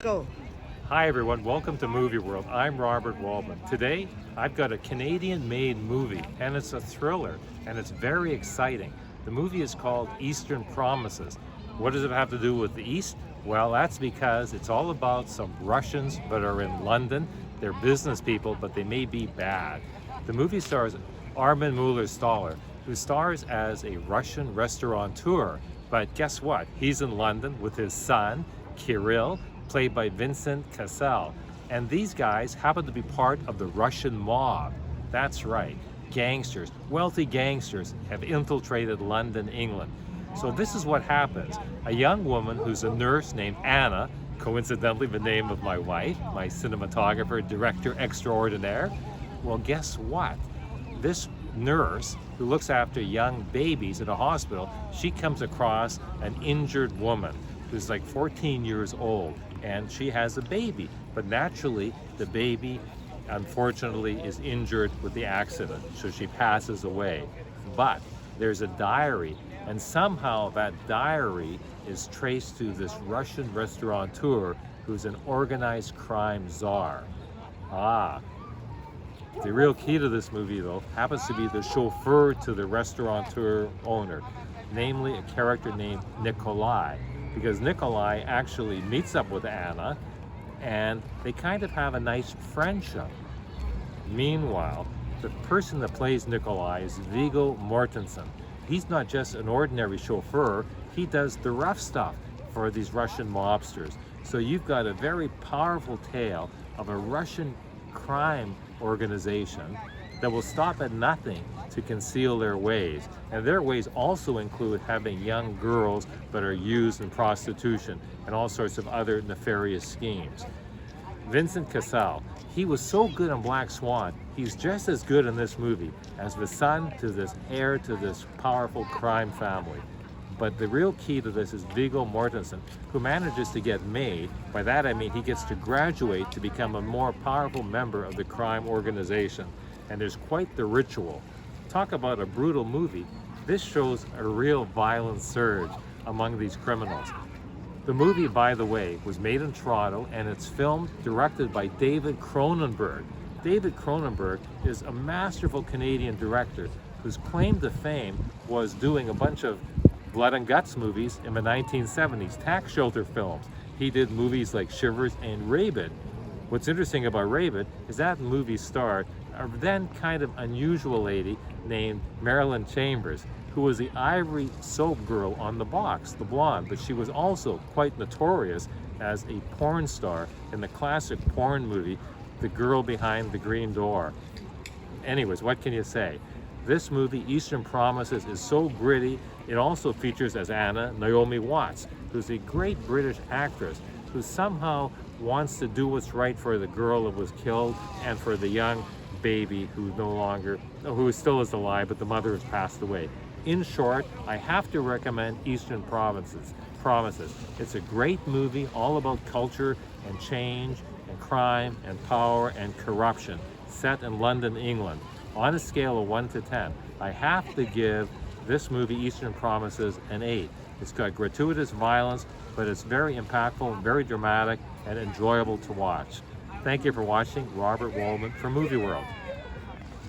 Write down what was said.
Go. Hi everyone, welcome to Movie World. I'm Robert Waldman. Today I've got a Canadian-made movie and it's a thriller and it's very exciting. The movie is called Eastern Promises. What does it have to do with the East? Well, that's because it's all about some Russians that are in London. They're business people, but they may be bad. The movie stars Armin Mueller-Staller, who stars as a Russian restaurateur. But guess what? He's in London with his son, Kirill, played by Vincent Cassel. And these guys happen to be part of the Russian mob. That's right, gangsters, wealthy gangsters have infiltrated London, England. So this is what happens. A young woman who's a nurse named Anna, coincidentally the name of my wife, my cinematographer, director extraordinaire. Well, guess what? This nurse who looks after young babies at a hospital, she comes across an injured woman who's like 14 years old, and she has a baby. But naturally, the baby, unfortunately, is injured with the accident, so she passes away. But there's a diary, and somehow that diary is traced to this Russian restaurateur who's an organized crime czar. The real key to this movie, though, happens to be the chauffeur to the restaurateur owner, namely a character named Nikolai, because Nikolai actually meets up with Anna and they kind of have a nice friendship. Meanwhile, the person that plays Nikolai is Viggo Mortensen. He's not just an ordinary chauffeur, he does the rough stuff for these Russian mobsters. So you've got a very powerful tale of a Russian crime organization that will stop at nothing to conceal their ways. And their ways also include having young girls that are used in prostitution and all sorts of other nefarious schemes. Vincent Cassel, he was so good in Black Swan, he's just as good in this movie as the son to this heir to this powerful crime family. But the real key to this is Viggo Mortensen, who manages to get made. By that I mean he gets to graduate to become a more powerful member of the crime organization. And there's quite the ritual. Talk about a brutal movie. This shows a real violent surge among these criminals. The movie, by the way, was made in Toronto and it's filmed, directed by David Cronenberg. David Cronenberg is a masterful Canadian director whose claim to fame was doing a bunch of blood and guts movies in the 1970s, tax shelter films. He did movies like Shivers and Rabid. What's interesting about Rabid is that movie starred a then kind of unusual lady named Marilyn Chambers, who was the ivory soap girl on the box, the blonde, but she was also quite notorious as a porn star in the classic porn movie, The Girl Behind the Green Door. Anyways, what can you say? This movie, Eastern Promises, is so gritty. It also features as Anna, Naomi Watts, who's a great British actress who somehow wants to do what's right for the girl that was killed and for the young baby who still is alive, but the mother has passed away. In short, I have to recommend Eastern Promises. It's a great movie all about culture and change and crime and power and corruption, set in London, England. On a scale of 1 to 10, I have to give this movie, Eastern Promises, an 8. It's got gratuitous violence, but it's very impactful, very dramatic, and enjoyable to watch. Thank you for watching. Robert Waldman for Movie World.